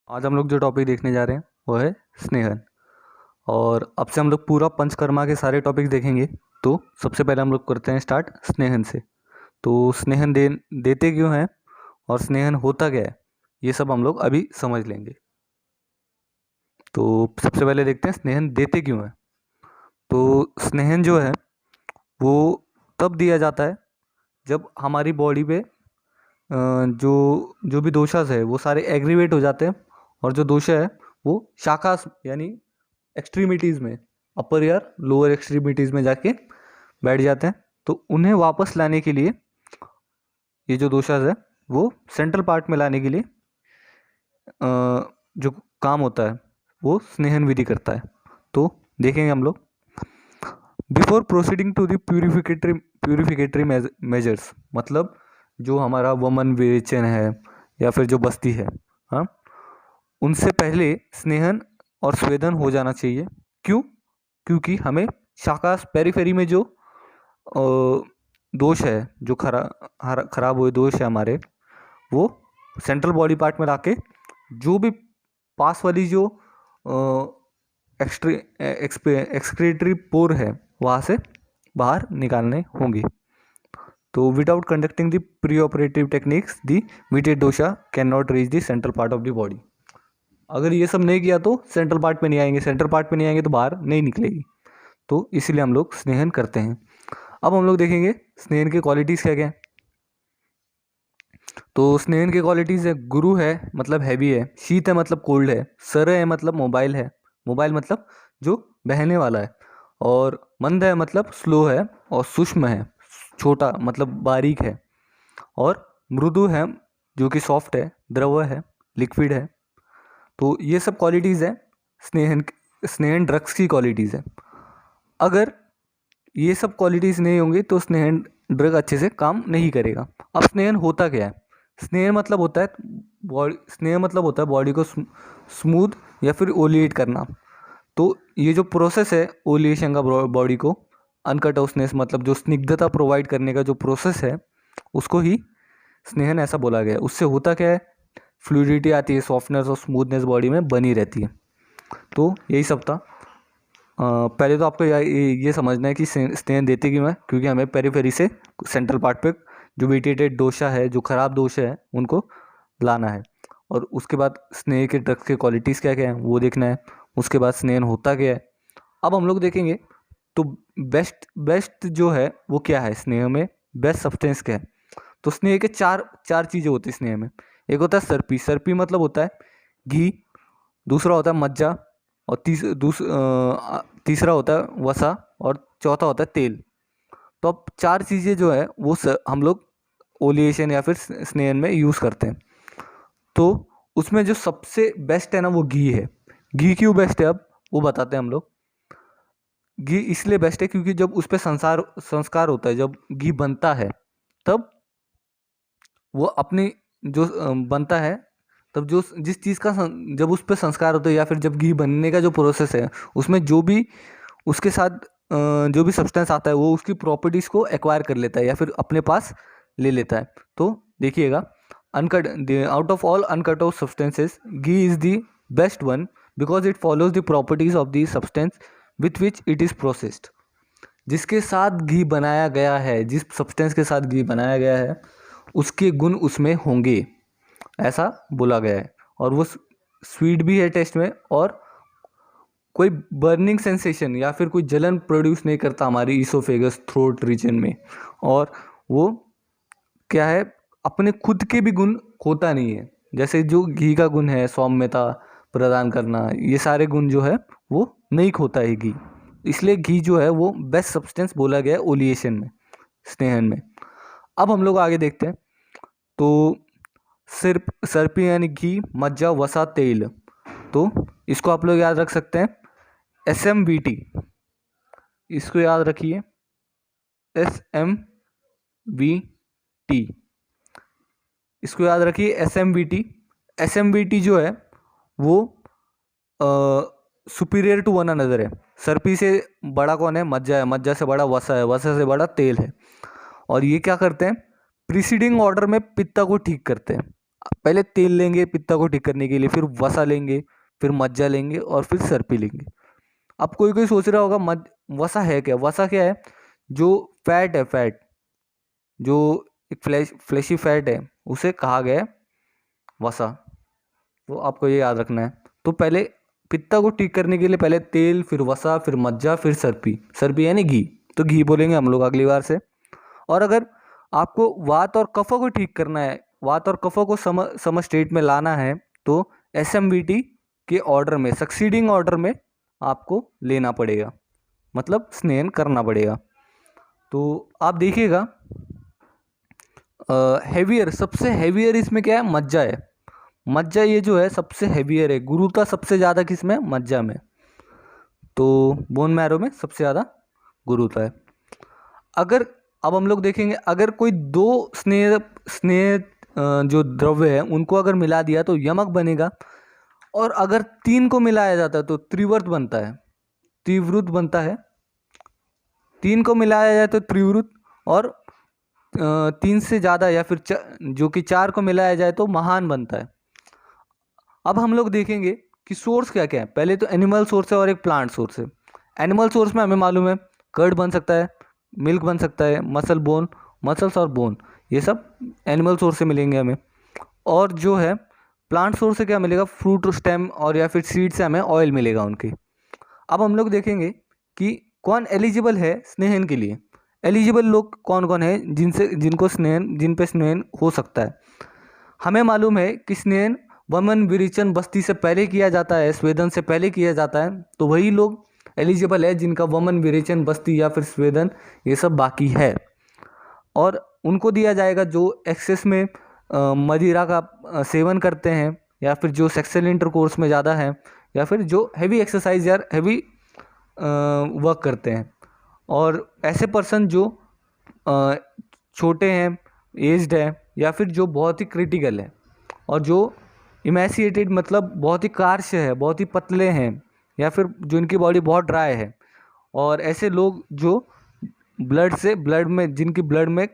आज हम लोग जो टॉपिक देखने जा रहे हैं वो है स्नेहन। और अब से हम लोग पूरा पंचकर्मा के सारे टॉपिक देखेंगे। तो सबसे पहले हम लोग करते हैं स्टार्ट स्नेहन से। तो स्नेहन देते क्यों हैं और स्नेहन होता क्या है, ये सब हम लोग अभी समझ लेंगे। तो सबसे पहले देखते हैं स्नेहन देते क्यों हैं। तो स्नेहन जो है वो तब दिया जाता है जब हमारी बॉडी पे जो जो भी दोषास है वो सारे एग्रीवेट हो जाते हैं, और जो दोष है वो शाखास यानी एक्सट्रीमिटीज़ में, अपर या लोअर एक्सट्रीमिटीज़ में जाके बैठ जाते हैं। तो उन्हें वापस लाने के लिए ये जो दोषास है वो सेंट्रल पार्ट में लाने के लिए जो काम होता है वो स्नेहन विधि करता है। तो देखेंगे हम लोग। Before proceeding to the purificatory measures, मतलब जो हमारा वमन विरेचन है या फिर जो बस्ती है, हाँ, उनसे पहले स्नेहन और स्वेदन हो जाना चाहिए। क्यों? क्योंकि हमें शाकास पेरिफेरी में जो दोष है, जो खराब हुए दोष है हमारे, वो सेंट्रल बॉडी पार्ट में लाके जो भी पास वाली जो एक्सक्रीटरी पोर है वहाँ से बाहर निकालने होंगे। तो without conducting the pre operative techniques the vitiated dosha can not reach the central part of the body. अगर ये सब नहीं किया तो सेंट्रल पार्ट में नहीं आएंगे, सेंट्रल पार्ट में नहीं आएंगे तो बाहर नहीं निकलेगी। तो इसीलिए हम लोग स्नेहन करते हैं। अब हम लोग देखेंगे स्नेहन की क्वालिटीज़ क्या क्या है। तो स्नेहन की क्वालिटीज़ है, गुरु है मतलब हैवी है, शीत है मतलब कोल्ड है, सर है मतलब मोबाइल है, मोबाइल मतलब जो बहने वाला है, और मंद है मतलब स्लो है, और सूक्ष्म है छोटा मतलब बारीक है, और मृदु है जो कि सॉफ्ट है, द्रव है लिक्विड है। तो ये सब क्वालिटीज़ है स्नेहन स्नेहन ड्रग्स की क्वालिटीज़ है। अगर ये सब क्वालिटीज़ नहीं होंगी तो स्नेहन ड्रग अच्छे से काम नहीं करेगा। अब स्नेहन होता क्या है? स्नेहन मतलब होता है बॉडी को स्मूथ या फिर ओलिएट करना। तो ये जो प्रोसेस है ओलिएशन का बॉडी को, अनकटोसनेस मतलब जो स्निग्धता प्रोवाइड करने का जो प्रोसेस है उसको ही स्नेहन ऐसा बोला गया है। उससे होता क्या है, फ्लूइडिटी आती है, सॉफ्टनेस और स्मूथनेस बॉडी में बनी रहती है। तो यही सब था। पहले तो आपको ये समझना है कि स्नेहन देते क्यों है, क्योंकि हमें पेरिफेरी से सेंट्रल पार्ट पे जो वेटेटेड दोषा है, जो खराब दोष है, उनको लाना है। और उसके बाद स्नेह के ड्रग्स के क्वालिटीज़ क्या क्या है वो देखना है। उसके बाद स्नेहन होता क्या है अब हम लोग देखेंगे। तो बेस्ट जो है वो क्या है स्नेह में, बेस्ट सब्सटेंस क्या है। तो स्नेह के चार चीज़ें होती है स्नेह में। एक होता है सर्पी, सर्पी मतलब होता है घी। दूसरा होता है मज्जा, और तीसरा होता है वसा, और चौथा होता है तेल। तो अब चार चीज़ें जो है वो हम लोग ओलिएशन या फिर स्नेहन में यूज़ करते हैं। तो उसमें जो सबसे बेस्ट है ना वो घी है। घी क्यों बेस्ट है अब वो बताते हैं हम लोग। घी इसलिए बेस्ट है क्योंकि जब उस पर संस्कार होता है, जब घी बनता है तब वो अपनी जो बनता है, तब जो जिस चीज़ का जब उस पर संस्कार होता है या फिर जब घी बनने का जो प्रोसेस है उसमें जो भी उसके साथ जो भी सब्सटेंस आता है वो उसकी प्रॉपर्टीज़ को एक्वायर कर लेता है या फिर अपने पास ले लेता है। तो देखिएगा, uncut out of all uncut of substances ghee is the best one because it follows the properties of the substance with which it is processed. जिसके साथ घी बनाया गया है, जिस सब्सटेंस के साथ घी बनाया गया है उसके गुण उसमें होंगे, ऐसा बोला गया है। और वो स्वीट भी है टेस्ट में, और कोई बर्निंग सेंसेशन या फिर कोई जलन प्रोड्यूस नहीं करता हमारी ईसोफेगस थ्रोट रीजन में। और वो क्या है, अपने खुद के भी गुण खोता नहीं है। जैसे जो घी का गुण है सौम्यता प्रदान करना, ये सारे गुण जो है वो नहीं खोता है घी। इसलिए घी जो है वो बेस्ट सब्सटेंस बोला गया है ओलिएशन में, स्नेहन में। अब हम लोग आगे देखते हैं। तो सिर्फ सर्पी यानी घी, मज्जा, वसा, तेल। तो इसको आप लोग याद रख सकते हैं SMVT, इसको याद रखिए SMVT, इसको याद रखिए SMVT। SMVT जो है वो सुपीरियर टू वन अनदर है। सर्पी से बड़ा कौन है? मज्जा है, मज्जा से बड़ा वसा है, वसा से बड़ा तेल है। और ये क्या करते हैं, प्रीसीडिंग ऑर्डर में पित्ता को ठीक करते हैं। पहले तेल लेंगे पित्ता को ठीक करने के लिए, फिर वसा लेंगे, फिर मज्जा लेंगे और फिर सर्पी लेंगे। अब कोई कोई सोच रहा होगा मद वसा है क्या? वसा क्या है? जो फैट है, फैट जो एक फ्लैशी फैट है उसे कहा गया है वसा। तो आपको ये याद रखना है। तो पहले पित्ता को ठीक करने के लिए पहले तेल, फिर वसा, फिर मज्जा, फिर सर्पी। सर्पी यानी घी, तो घी बोलेंगे हम लोग अगली बार से। और अगर आपको वात और कफों को ठीक करना है, वात और कफों को सम स्टेट में लाना है, तो SMBT के ऑर्डर में, सक्सीडिंग ऑर्डर में आपको लेना पड़ेगा, मतलब स्नेहन करना पड़ेगा। तो आप देखिएगा हैवियर, सबसे हैवियर इसमें क्या है? मज्जा है। मज्जा ये जो है सबसे हैवियर है, गुरुता सबसे ज़्यादा किसमें? मज्जा में। तो बोन मैरो में सबसे ज़्यादा गुरुता है। अगर अब हम लोग देखेंगे, अगर कोई दो स्नेह स्नेह जो द्रव्य है उनको अगर मिला दिया तो यमक बनेगा, और अगर तीन को मिलाया जाता है तो त्रिव्रत बनता है, त्रिवृत बनता है। तीन को मिलाया जाए तो त्रिवृत, और तीन से ज़्यादा या फिर जो कि चार को मिलाया जाए तो महान बनता है। अब हम लोग देखेंगे कि सोर्स क्या क्या है। पहले तो एनिमल सोर्स है और एक प्लांट सोर्स है। एनिमल सोर्स में हमें मालूम है कर्ड बन सकता है, मिल्क बन सकता है, मसल बोन, मसल्स और बोन, ये सब एनिमल सोर्स से मिलेंगे हमें। और जो है प्लांट सोर्स से क्या मिलेगा? फ्रूट, स्टेम और या फिर सीड से हमें ऑयल मिलेगा उनके। अब हम लोग देखेंगे कि कौन एलिजिबल है स्नेहन के लिए। एलिजिबल लोग कौन कौन है जिनको स्नेहन, जिन पे स्नेहन हो सकता है। हमें मालूम है कि स्नेहन वमन विरेचन बस्ती से पहले किया जाता है, स्वेदन से पहले किया जाता है, तो वही लोग एलिजिबल है जिनका वमन विरेचन बस्ती या फिर स्वेदन ये सब बाकी है। और उनको दिया जाएगा जो एक्सेस में मदिरा का सेवन करते हैं, या फिर जो सेक्सुअल इंटरकोर्स में ज़्यादा है, या फिर जो हैवी एक्सरसाइज या हैवी वर्क करते हैं। और ऐसे पर्सन जो छोटे हैं, एज्ड है, या फिर जो बहुत ही क्रिटिकल है, और जो इमेसिएटेड मतलब बहुत ही कार्य है, बहुत ही पतले हैं, या फिर जो इनकी बॉडी बहुत ड्राई है। और ऐसे लोग जो ब्लड में जिनकी ब्लड में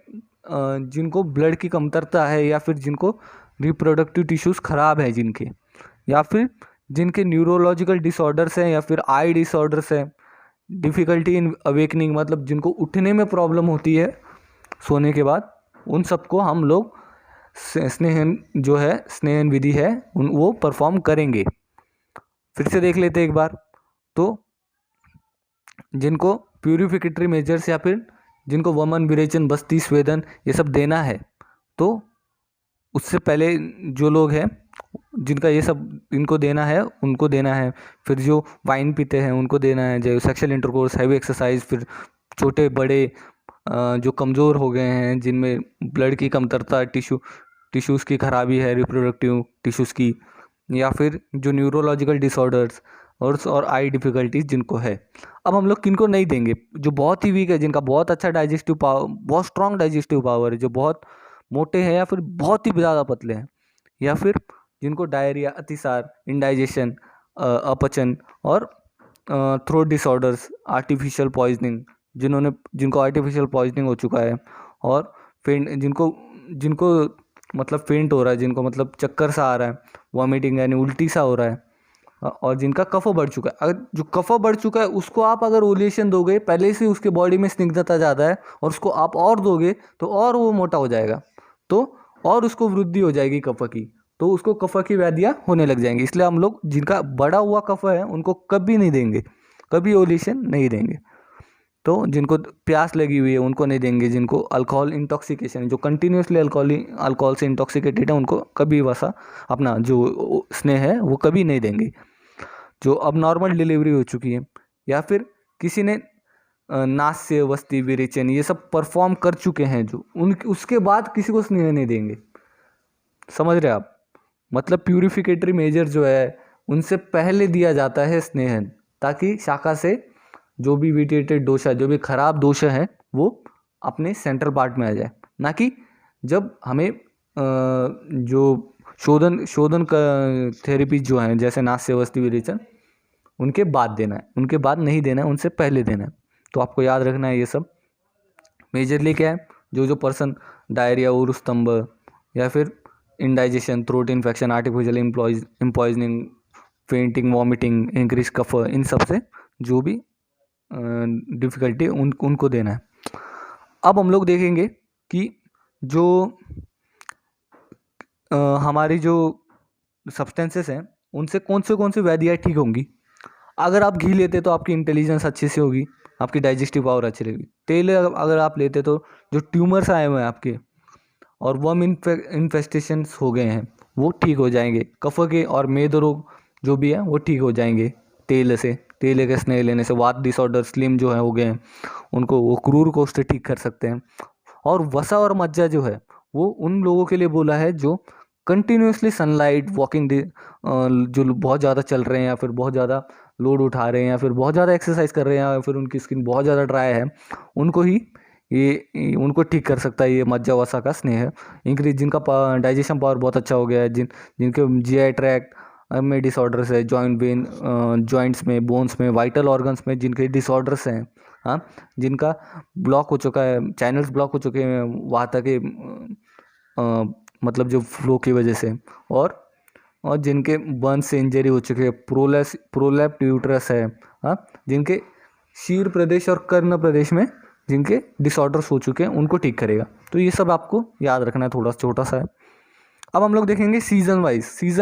जिनको ब्लड की कमतरता है, या फिर जिनको रिप्रोडक्टिव टिश्यूज़ ख़राब है जिनके, या फिर जिनके न्यूरोलॉजिकल डिसऑर्डर्स हैं, या फिर आई डिसऑर्डर्स हैं, डिफ़िकल्टी इन अवेकनिंग मतलब जिनको उठने में प्रॉब्लम होती है सोने के बाद, उन सबको हम लोग स्नेहन जो है, स्नेहन विधि है वो परफॉर्म करेंगे। फिर से देख लेते एक बार। तो जिनको प्यूरिफिकेटरी मेजर्स या फिर जिनको वमन विरेचन बस्ती स्वेदन ये सब देना है, तो उससे पहले जो लोग हैं जिनका ये सब इनको देना है उनको देना है। फिर जो वाइन पीते हैं उनको देना है, जो सेक्सुअल इंटरकोर्स, हैवी एक्सरसाइज, फिर छोटे बड़े जो कमज़ोर हो गए हैं, जिनमें ब्लड की कमतरता, टिश्यूज़ की खराबी है, रिप्रोडक्टिव टिश्यूज़ की, या फिर जो न्यूरोलॉजिकल डिसऑर्डर्स और आई डिफ़िकल्टीज जिनको है। अब हम लोग किनको नहीं देंगे? जो बहुत ही वीक है, जिनका बहुत अच्छा डाइजेस्टिव पावर, बहुत स्ट्रॉन्ग डाइजेस्टिव पावर है, जो बहुत मोटे हैं या फिर बहुत ही ज़्यादा पतले हैं, या फिर जिनको डायरिया, अतिसार, इंडाइजेशन, अपचन और थ्रोट डिसऑर्डर्स, आर्टिफिशियल पॉइजनिंग, जिनको आर्टिफिशियल पॉइजनिंग हो चुका है, और फेंट जिनको मतलब फेंट हो रहा है, जिनको मतलब चक्कर सा आ रहा है, वॉमिटिंग यानी उल्टी सा हो रहा है, और जिनका कफो बढ़ चुका है। अगर जो कफो बढ़ चुका है उसको आप अगर ओलिएशन दोगे, पहले से उसके बॉडी में स्निग्धता ज़्यादा है, और उसको आप और दोगे तो और वो मोटा हो जाएगा, तो और उसको वृद्धि हो जाएगी कफ की, तो उसको कफ की व्याधियाँ होने लग जाएंगी। इसलिए हम लोग जिनका बढ़ा हुआ कफ है उनको कभी नहीं देंगे, कभी ओलिएशन नहीं देंगे। तो जिनको प्यास लगी हुई है उनको नहीं देंगे, जिनको अल्कोहल इंटॉक्सिकेशन, जो कंटिन्यूसली अल्कोहल से इंटॉक्सिकेटेड है, उनको कभी वसा अपना जो स्नेह है वो कभी नहीं देंगे। जो अब नॉर्मल डिलीवरी हो चुकी है, या फिर किसी ने नास्य, वस्ती, विरेचन ये सब परफॉर्म कर चुके हैं, जो उसके बाद किसी को स्नेह नहीं देंगे। समझ रहे आप? मतलब प्यूरिफिकेटरी मेजर जो है उनसे पहले दिया जाता है स्नेहन, ताकि शाखा से जो भी विटेटेड दोष है, जो भी खराब दोष है, वो अपने सेंट्रल पार्ट में आ जाए, ना कि जब हमें जो शोधन का थेरेपी जो है, जैसे नास्य, वस्ती, विरेचन, उनके बाद देना है, उनके बाद नहीं देना है, उनसे पहले देना है। तो आपको याद रखना है ये सब। मेजरली क्या है, जो पर्सन डायरिया, उर स्तंभ, या फिर indigestion, throat infection, artificial poisoning, fainting, vomiting, increase kapha, इन सब से जो भी डिफ़िकल्टी उनको देना है। अब हम लोग देखेंगे कि जो हमारी जो सब्सटेंसेस हैं उनसे कौन सी व्याधियाँ ठीक होंगी। अगर आप घी लेते तो आपकी इंटेलिजेंस अच्छी से होगी, आपकी डाइजेस्टिव पावर अच्छी रहेगी। तेल अगर आप लेते तो जो ट्यूमर्स आए हुए हैं आपके और वर्म इन्फेस्टेशंस हो गए हैं वो ठीक हो जाएंगे। कफ के और मेद रोग जो भी है वो ठीक हो जाएंगे तेल से। तेल के स्नेह लेने से वात डिसऑर्डर, स्लिम जो है हो गए हैं उनको वो क्रूर कोष्ठ ठीक कर सकते हैं। और वसा और मज्जा जो है वो उन लोगों के लिए बोला है जो कंटिन्यूसली सनलाइट, वॉकिंग, जो बहुत ज़्यादा चल रहे हैं या फिर बहुत ज़्यादा लोड उठा रहे हैं या फिर बहुत ज़्यादा एक्सरसाइज कर रहे हैं या फिर उनकी स्किन बहुत ज़्यादा ड्राई है, उनको ही उनको ठीक कर सकता है ये मज्जा वसा का स्नेह है। इंक्रीज जिनका डाइजेशन पावर बहुत अच्छा हो गया है, जिनके जीआई ट्रैक्ट में डिसऑर्डर्स है, जॉइंट वेन, जॉइंट्स में, बोन्स में, वाइटल ऑर्गन्स में जिनके डिसऑर्डर्स हैं, हाँ, जिनका ब्लॉक हो चुका है, चैनल्स ब्लॉक हो चुके हैं वहाँ तक के मतलब जो फ्लो की वजह से, और जिनके बर्न से इंजरी हो चुके हैं, प्रोलैप्ट यूट्रस है, हाँ, जिनके शीर प्रदेश और कर्ण प्रदेश में जिनके डिसऑर्डर्स हो चुके हैं उनको ठीक करेगा। तो ये सब आपको याद रखना है, थोड़ा छोटा सा है। अब हम लोग देखेंगे सीजन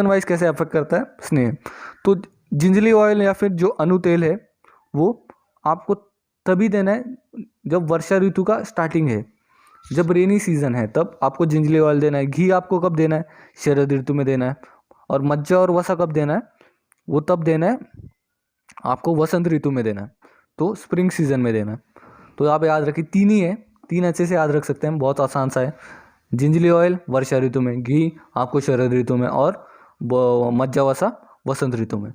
वाइज कैसे अफेक्ट करता है स्नेह। तो जिंजली ऑयल या फिर जो अनु तेल है वो आपको तभी देना है जब वर्षा ऋतु का स्टार्टिंग है, जब रेनी सीजन है तब आपको जिंजली ऑयल देना है। घी आपको कब देना है? शरद ऋतु में देना है। और मज्जा और वसा कब देना है? वो तब देना है आपको वसंत ऋतु में देना है, तो स्प्रिंग सीजन में देना है। तो आप याद रखिए, तीन ही है, तीन अच्छे से याद रख सकते हैं, बहुत आसान सा है। जिंजली ऑयल वर्षा ऋतु में, घी आपको शरद ऋतु में, और मज्जा वसा वसंत ऋतु में।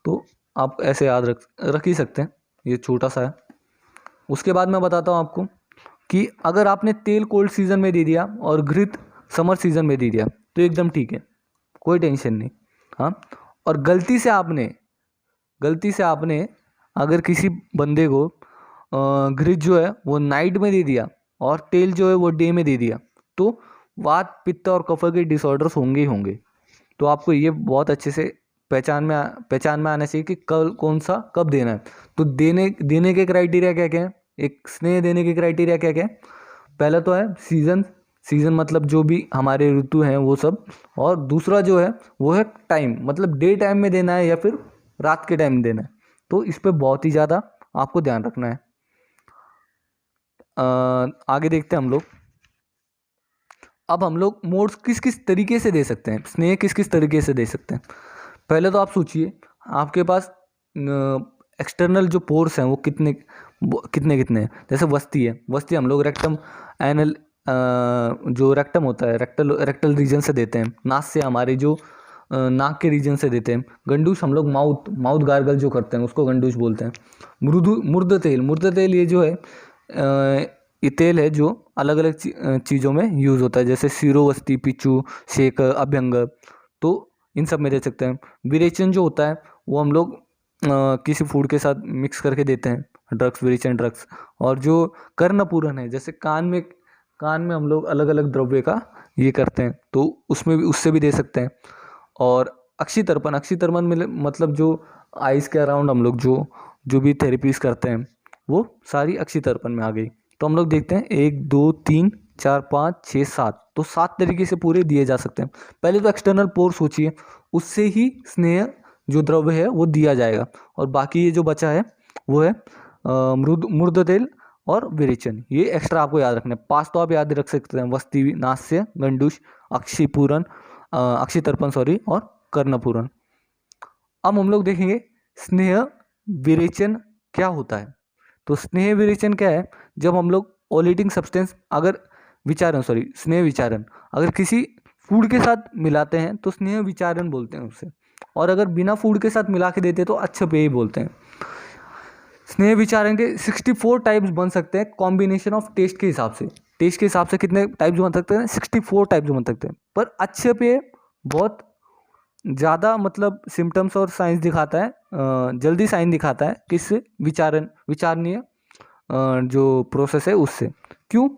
तो आप ऐसे याद रख ही सकते हैं, ये छोटा सा है। उसके बाद मैं बताता हूँ आपको कि अगर आपने तेल कोल्ड सीजन में दे दिया और घृत समर सीजन में दे दिया तो एकदम ठीक है, कोई टेंशन नहीं, हाँ। और गलती से आपने अगर किसी बंदे को घृत जो है वो नाइट में दे दिया और तेल जो है वो डे में दे दिया तो वात, पित्त और कफ के डिसऑर्डर्स होंगे ही होंगे। तो आपको ये बहुत अच्छे से पहचान में आना चाहिए कि कौन सा कब देना है। तो देने के क्राइटेरिया क्या क्या है, एक स्नेह देने के क्राइटेरिया क्या क्या है? पहला तो है सीजन मतलब जो भी हमारे ऋतु हैं वो सब, और दूसरा जो है वो है टाइम, मतलब डे टाइम में देना है या फिर रात के टाइम में देना है। तो इस पर बहुत ही ज़्यादा आपको ध्यान रखना है। आगे देखते हैं हम लोग। अब हम लोग मोड्स किस किस तरीके से दे सकते हैं, स्नेह किस किस तरीके से दे सकते हैं। पहले तो आप सोचिए आपके पास एक्सटर्नल जो पोर्स हैं वो कितने कितने हैं। जैसे वस्ती हम लोग रेक्टम, एनल, जो रेक्टम होता है रेक्टल रीजन से देते हैं। नाक से हमारे जो नाक के रीजन से देते हैं। गंडूश हम लोग माउथ गार्गल जो करते हैं उसको गंडूश बोलते हैं। मुर्द तेल ये जो है ये तेल है जो अलग अलग चीज़ों में यूज़ होता है, जैसे सिरोवस्ती, पिचू, शेक, अभ्यंग, तो इन सब में दे सकते हैं। विरेचन जो होता है वो हम लोग किसी फूड के साथ मिक्स करके देते हैं, विरेचन ड्रग्स। और जो कर्णपूरन है, जैसे कान में हम लोग अलग अलग द्रव्य का ये करते हैं तो उससे भी दे सकते हैं। और अक्षितर्पण में मतलब जो आइस के अराउंड हम लोग जो भी थेरेपीज करते हैं वो सारी अक्षितर्पण में आ गई। तो हम लोग देखते हैं 1 2 3 4 5 6 7, तो 7 तरीके से पूरे दिए जा सकते हैं। पहले तो एक्सटर्नल पोर सोचिए, उससे ही स्नेह जो द्रव्य है वो दिया जाएगा। और बाकी ये जो बचा है वो है मूर्ध तेल और विरेचन। ये एक्स्ट्रा आपको याद रखना है। 5 तो आप याद रख सकते हैं, वस्ती, नास्य, गंडूश, अक्षितर्पण और कर्णपूरन। अब हम लोग देखेंगे स्नेह विरेचन क्या होता है। तो स्नेह विरेचन क्या है? जब हम लोग ओलेटिंग सब्सटेंस स्नेह विचारण अगर किसी फूड के साथ मिलाते हैं तो स्नेह विचारण बोलते हैं उससे, और अगर बिना फूड के साथ मिला के देते तो अच्छे पेय बोलते हैं। स्नेह विचारण के 64 टाइप्स बन सकते हैं कॉम्बिनेशन ऑफ टेस्ट के हिसाब से। टेस्ट के हिसाब से कितने टाइप्स बन सकते हैं? 64 टाइप्स बन सकते हैं। पर अच्छे पेय बहुत ज़्यादा मतलब सिम्टम्स और साइंस दिखाता है, जल्दी साइन दिखाता है किससे? विचारणीय जो प्रोसेस है उससे। क्यों?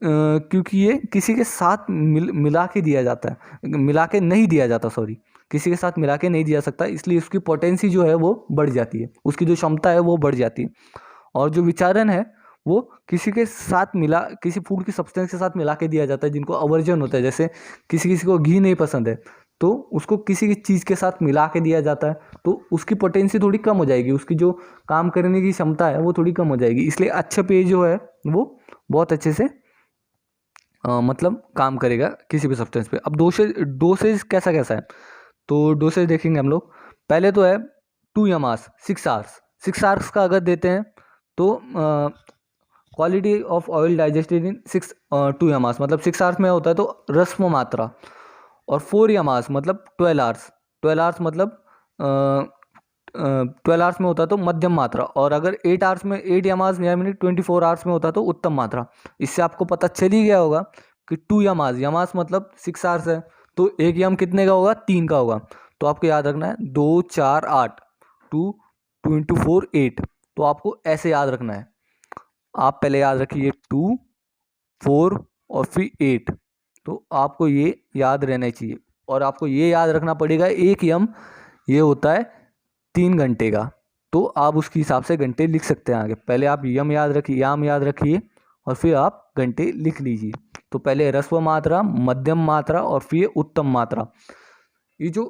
क्योंकि ये किसी के साथ मिला के दिया जाता है, मिला के नहीं दिया जाता, सॉरी, किसी के साथ मिला के नहीं दिया सकता, इसलिए उसकी पोटेंसी जो है वो बढ़ जाती है, उसकी जो क्षमता है वो बढ़ जाती है। और जो विचारण है वो किसी के साथ किसी फूड की सब्सटेंस के साथ मिला के दिया जाता है, जिनको अवर्जन होता है। जैसे किसी किसी को घी नहीं पसंद है, तो उसको किसी की चीज़ के साथ मिला के दिया जाता है, तो उसकी पोटेंसी थोड़ी कम हो जाएगी, उसकी जो काम करने की क्षमता है वो थोड़ी कम हो जाएगी। इसलिए अच्छा पेय जो है वो बहुत अच्छे से मतलब काम करेगा किसी भी सब्सटेंस पे। अब डोसेज कैसा कैसा है, तो डोसेज देखेंगे हम लोग। पहले तो है 2 यमास 6 आवर्स। 6 आवर्स का अगर देते हैं तो क्वालिटी ऑफ ऑयल डाइजेस्टेड इन 2 यमास मतलब 6 आवर्स में होता है तो रस्म मात्रा। और 4 यमास मतलब 12 आवर्स। 12 आवर्स मतलब 12 आवर्स में होता है तो मध्यम मात्रा। और अगर 8 आवर्स में 8 यमास यानी 24 आवर्स में होता है तो उत्तम मात्रा। इससे आपको पता चल ही गया होगा कि 2 यमास, यमास मतलब 6 आवर्स है, तो एक यम कितने का होगा, 3 का होगा। तो आपको याद रखना है 2 4 8, 2 2 इंटू 4 8। तो आपको ऐसे याद रखना है। आप पहले याद रखिए 2 4 और फिर 8, तो आपको ये याद रहना चाहिए। और आपको ये याद रखना पड़ेगा एक यम ये होता है 3 घंटे का, तो आप उसके हिसाब से घंटे लिख सकते हैं आगे। पहले आप यम याद रखिए और फिर आप घंटे लिख लीजिए। तो पहले ह्रस्व मात्रा, मध्यम मात्रा और फिर उत्तम मात्रा। ये जो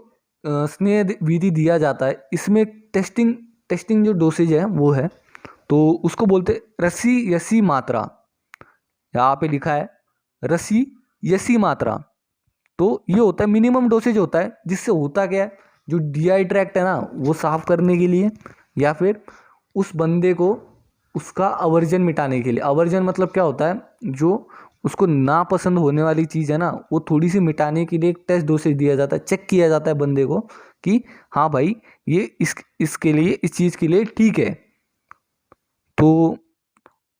स्नेह विधि दिया जाता है इसमें टेस्टिंग जो डोसेज है वो है, तो उसको बोलते रसी यसी मात्रा। यहाँ पे लिखा है रसी यसी मात्रा। तो ये होता है मिनिमम डोसेज होता है, जिससे होता क्या है, जो डीआई ट्रैक्ट है ना वो साफ करने के लिए, या फिर उस बंदे को उसका अवर्जन मिटाने के लिए। अवर्जन मतलब क्या होता है, जो उसको नापसंद होने वाली चीज़ है ना वो थोड़ी सी मिटाने के लिए एक टेस्ट डोसेज दिया जाता है। चेक किया जाता है बंदे को कि हाँ भाई ये इसके लिए, इस चीज़ के लिए ठीक है। तो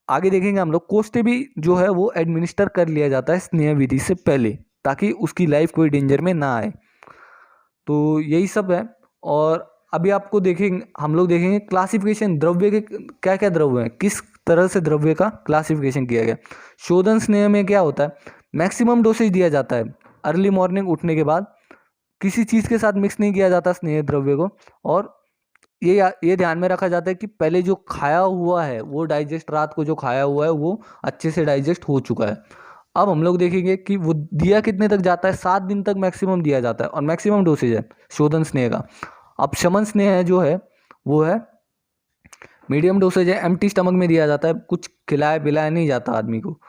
आगे देखेंगे हम लोग। कोष्टे भी जो है वो एडमिनिस्टर कर लिया जाता है स्नेह विधि से पहले, ताकि उसकी लाइफ कोई डेंजर में ना आए। तो यही सब है। और अभी आपको हम लोग देखेंगे क्लासिफिकेशन द्रव्य के, क्या क्या द्रव्य हैं, किस तरह से द्रव्य का क्लासिफिकेशन किया गया। शोधन स्नेह में क्या होता है, मैक्सिमम डोसेज दिया जाता है अर्ली मॉर्निंग उठने के बाद, किसी चीज़ के साथ मिक्स नहीं किया जाता स्नेह द्रव्य को। और ये ध्यान में रखा जाता है कि पहले जो खाया हुआ है वो डाइजेस्ट, रात को जो खाया हुआ है वो अच्छे से डाइजेस्ट हो चुका है। अब हम लोग देखेंगे कि वो दिया कितने तक जाता है, 7 दिन तक मैक्सिमम दिया जाता है और मैक्सिमम डोसेज है शोधन स्नेह का। अब शमन स्नेह है जो है वो है मीडियम डोसेज है, एम्प्टी स्टमक में दिया जाता है, कुछ खिलाया पिलाया नहीं जाता आदमी को।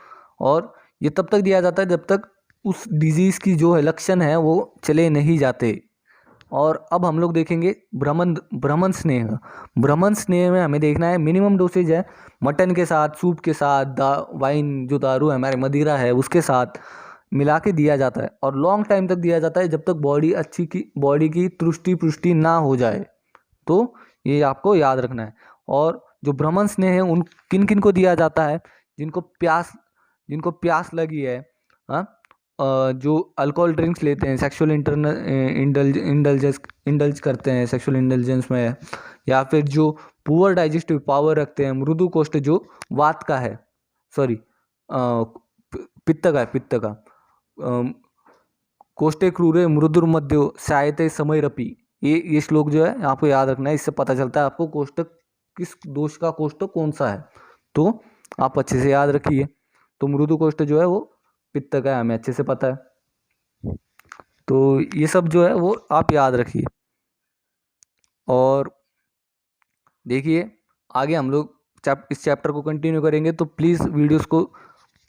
और ये तब तक दिया जाता है जब तक उस डिजीज़ की जो है लक्षण है वो चले नहीं जाते। और अब हम लोग देखेंगे भ्रमण स्नेह। भ्रमण स्नेह में हमें देखना है मिनिमम डोसेज है मटन के साथ, सूप के साथ, वाइन जो दारू है हमारे मदिरा है उसके साथ मिला के दिया जाता है। और लॉन्ग टाइम तक दिया जाता है जब तक बॉडी की तुष्टि पुष्टि ना हो जाए। तो ये आपको याद रखना है। और जो भ्रमण स्नेह है उन किन किन को दिया जाता है, जिनको प्यास लगी है, हाँ, जो अल्कोहल ड्रिंक्स लेते हैं, सेक्सुअल इंडल्ज करते हैं सेक्सुअल इंडल्जेंस में, या फिर जो पुअर डाइजेस्टिव पावर रखते हैं, मृदु कोष्ठ जो वात का है, सॉरी पित्त का, कोष्ठे क्रूरे मृदुर्मध्यो शायते समयरपी। ये श्लोक जो है आपको याद रखना है, इससे पता चलता है आपको कोष्ठक किस दोष का कोष्ठक कौन सा है। तो आप अच्छे से याद रखिए। तो मृदु कोष्ठ जो है वो पित्त का है, हमें अच्छे से पता है। तो ये सब जो है वो आप याद रखिए। और देखिए आगे हम लोग इस चैप्टर को कंटिन्यू करेंगे, तो प्लीज़ वीडियोस को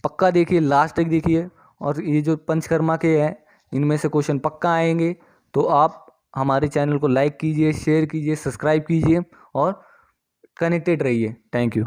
पक्का देखिए, लास्ट तक देखिए। और ये जो पंचकर्मा के हैं इनमें से क्वेश्चन पक्का आएंगे, तो आप हमारे चैनल को लाइक कीजिए, शेयर कीजिए, सब्सक्राइब कीजिए और कनेक्टेड रहिए। Thank you.